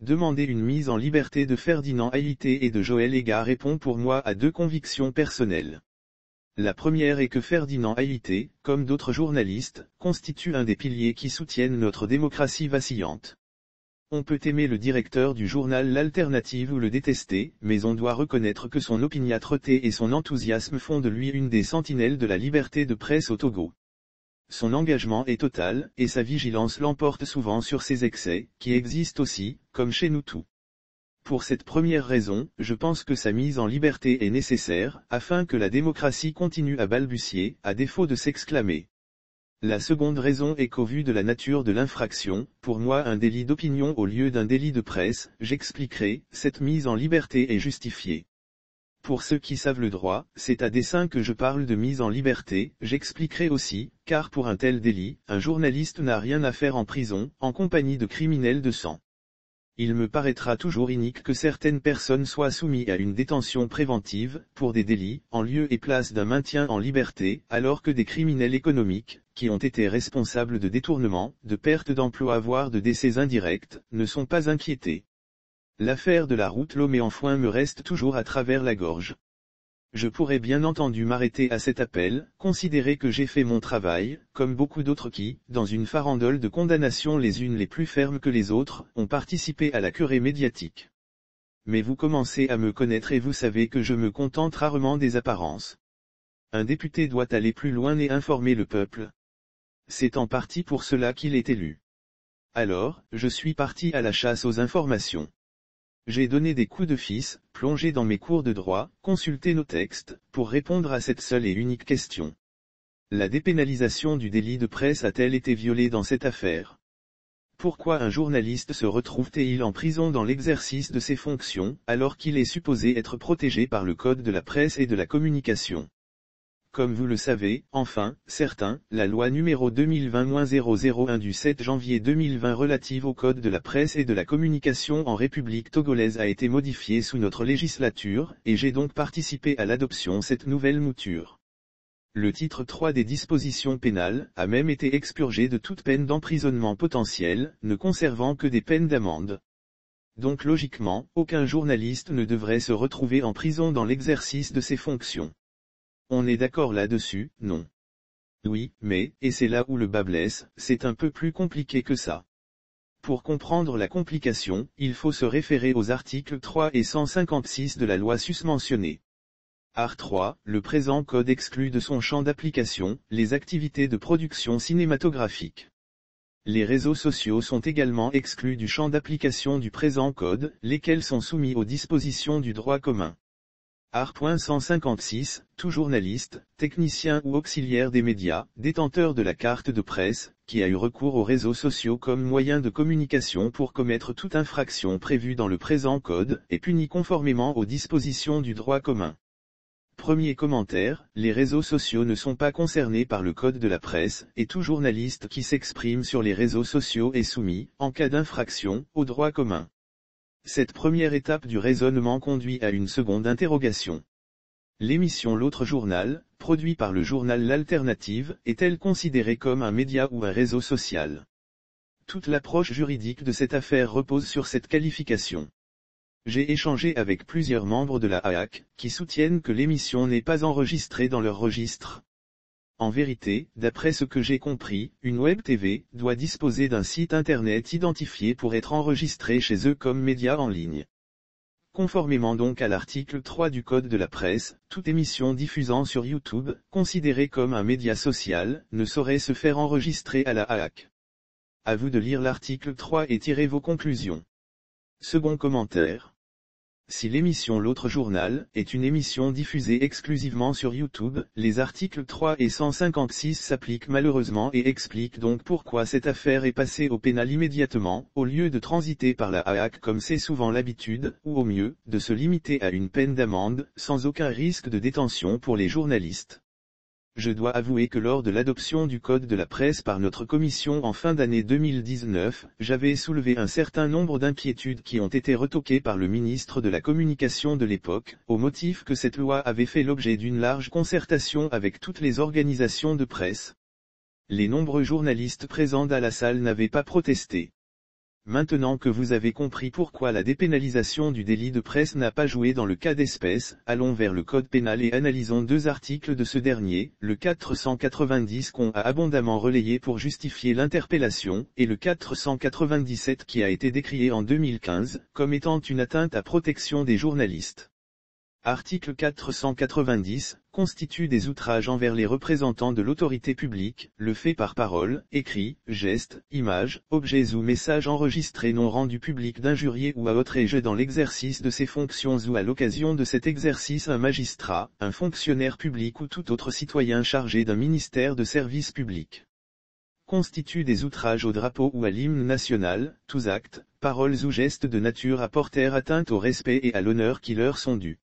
Demander une mise en liberté de Ferdinand Haïté et de Joël Ega répond pour moi à deux convictions personnelles. La première est que Ferdinand Haïté, comme d'autres journalistes, constitue un des piliers qui soutiennent notre démocratie vacillante. On peut aimer le directeur du journal L'Alternative ou le détester, mais on doit reconnaître que son opiniâtreté et son enthousiasme font de lui une des sentinelles de la liberté de presse au Togo. Son engagement est total, et sa vigilance l'emporte souvent sur ses excès, qui existent aussi, comme chez nous tous. Pour cette première raison, je pense que sa mise en liberté est nécessaire, afin que la démocratie continue à balbutier, à défaut de s'exclamer. La seconde raison est qu'au vu de la nature de l'infraction, pour moi un délit d'opinion au lieu d'un délit de presse, j'expliquerai, cette mise en liberté est justifiée. Pour ceux qui savent le droit, c'est à dessein que je parle de mise en liberté, j'expliquerai aussi, car pour un tel délit, un journaliste n'a rien à faire en prison, en compagnie de criminels de sang. Il me paraîtra toujours inique que certaines personnes soient soumises à une détention préventive, pour des délits, en lieu et place d'un maintien en liberté, alors que des criminels économiques, qui ont été responsables de détournements, de perte d'emploi voire de décès indirects, ne sont pas inquiétés. L'affaire de la route Lomé-Enfouin me reste toujours à travers la gorge. Je pourrais bien entendu m'arrêter à cet appel, considérer que j'ai fait mon travail, comme beaucoup d'autres qui, dans une farandole de condamnations les unes les plus fermes que les autres, ont participé à la querelle médiatique. Mais vous commencez à me connaître et vous savez que je me contente rarement des apparences. Un député doit aller plus loin et informer le peuple. C'est en partie pour cela qu'il est élu. Alors, je suis parti à la chasse aux informations. J'ai donné des coups de fils, plongé dans mes cours de droit, consulté nos textes, pour répondre à cette seule et unique question. La dépénalisation du délit de presse a-t-elle été violée dans cette affaire? Pourquoi un journaliste se retrouve-t-il en prison dans l'exercice de ses fonctions, alors qu'il est supposé être protégé par le Code de la presse et de la communication? Comme vous le savez, enfin, certains, la loi numéro 2020-001 du 7 janvier 2020 relative au Code de la presse et de la communication en République togolaise a été modifiée sous notre législature, et j'ai donc participé à l'adoption de cette nouvelle mouture. Le titre 3 des dispositions pénales a même été expurgé de toute peine d'emprisonnement potentielle, ne conservant que des peines d'amende. Donc logiquement, aucun journaliste ne devrait se retrouver en prison dans l'exercice de ses fonctions. On est d'accord là-dessus, non? Oui, mais, et c'est là où le bât blesse, c'est un peu plus compliqué que ça. Pour comprendre la complication, il faut se référer aux articles 3 et 156 de la loi susmentionnée. Art 3, le présent code exclut de son champ d'application, les activités de production cinématographique. Les réseaux sociaux sont également exclus du champ d'application du présent code, lesquels sont soumis aux dispositions du droit commun. Art.156, tout journaliste, technicien ou auxiliaire des médias, détenteur de la carte de presse, qui a eu recours aux réseaux sociaux comme moyen de communication pour commettre toute infraction prévue dans le présent code, est puni conformément aux dispositions du droit commun. Premier commentaire, les réseaux sociaux ne sont pas concernés par le code de la presse, et tout journaliste qui s'exprime sur les réseaux sociaux est soumis, en cas d'infraction, au droit commun. Cette première étape du raisonnement conduit à une seconde interrogation. L'émission L'autre journal, produit par le journal L'Alternative, est-elle considérée comme un média ou un réseau social? Toute l'approche juridique de cette affaire repose sur cette qualification. J'ai échangé avec plusieurs membres de la AAC, qui soutiennent que l'émission n'est pas enregistrée dans leur registre. En vérité, d'après ce que j'ai compris, une web TV doit disposer d'un site internet identifié pour être enregistré chez eux comme média en ligne. Conformément donc à l'article 3 du Code de la presse, toute émission diffusant sur YouTube, considérée comme un média social, ne saurait se faire enregistrer à la AAC. À vous de lire l'article 3 et tirer vos conclusions. Second commentaire. Si l'émission L'autre journal est une émission diffusée exclusivement sur YouTube, les articles 3 et 156 s'appliquent malheureusement et expliquent donc pourquoi cette affaire est passée au pénal immédiatement, au lieu de transiter par la AAC comme c'est souvent l'habitude, ou au mieux, de se limiter à une peine d'amende, sans aucun risque de détention pour les journalistes. Je dois avouer que lors de l'adoption du Code de la presse par notre commission en fin d'année 2019, j'avais soulevé un certain nombre d'inquiétudes qui ont été retoquées par le ministre de la Communication de l'époque, au motif que cette loi avait fait l'objet d'une large concertation avec toutes les organisations de presse. Les nombreux journalistes présents dans la salle n'avaient pas protesté. Maintenant que vous avez compris pourquoi la dépénalisation du délit de presse n'a pas joué dans le cas d'espèce, allons vers le code pénal et analysons deux articles de ce dernier, le 490 qu'on a abondamment relayé pour justifier l'interpellation, et le 497 qui a été décrié en 2015, comme étant une atteinte à protection des journalistes. Article 490, constitue des outrages envers les représentants de l'autorité publique, le fait par parole, écrit, geste, image, objets ou messages enregistrés non rendus publics d'injurier ou à outrager dans l'exercice de ses fonctions ou à l'occasion de cet exercice un magistrat, un fonctionnaire public ou tout autre citoyen chargé d'un ministère de service public. Constitue des outrages au drapeau ou à l'hymne national, tous actes, paroles ou gestes de nature à porter atteinte au respect et à l'honneur qui leur sont dus.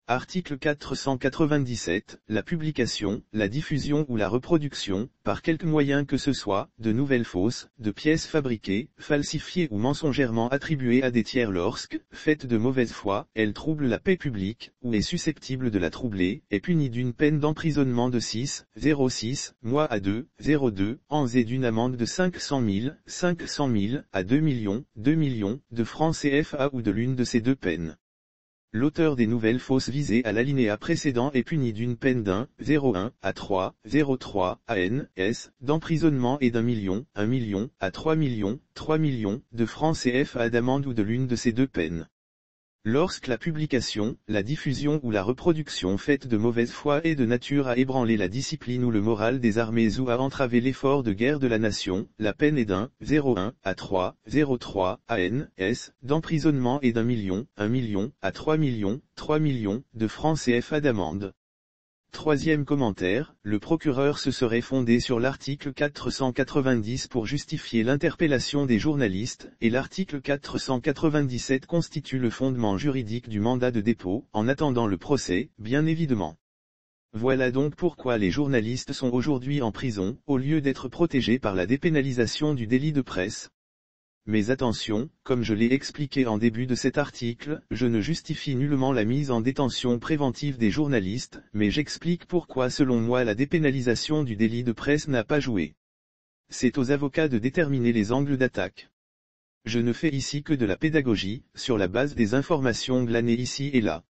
Article 497, la publication, la diffusion ou la reproduction, par quelque moyen que ce soit, de nouvelles fausses, de pièces fabriquées, falsifiées ou mensongèrement attribuées à des tiers lorsque, faite de mauvaise foi, elle trouble la paix publique, ou est susceptible de la troubler, est punie d'une peine d'emprisonnement de 6,06 mois à 2,02 ans et d'une amende de 500 000 à 2 millions de francs CFA ou de l'une de ces deux peines. L'auteur des nouvelles fausses visées à l'alinéa précédent est puni d'une peine d'1,01 à 3,03 ANS, d'emprisonnement et d'1 million à 3 millions de francs CFA d'amende ou de l'une de ces deux peines. Lorsque la publication, la diffusion ou la reproduction faite de mauvaise foi est de nature à ébranler la discipline ou le moral des armées ou à entraver l'effort de guerre de la nation, la peine est d'1,01 à 3,03 ANS, d'emprisonnement et d'1 million à 3 millions de francs CFA d'amende. Troisième commentaire, le procureur se serait fondé sur l'article 490 pour justifier l'interpellation des journalistes, et l'article 497 constitue le fondement juridique du mandat de dépôt, en attendant le procès, bien évidemment. Voilà donc pourquoi les journalistes sont aujourd'hui en prison, au lieu d'être protégés par la dépénalisation du délit de presse. Mais attention, comme je l'ai expliqué en début de cet article, je ne justifie nullement la mise en détention préventive des journalistes, mais j'explique pourquoi selon moi la dépénalisation du délit de presse n'a pas joué. C'est aux avocats de déterminer les angles d'attaque. Je ne fais ici que de la pédagogie, sur la base des informations glanées ici et là.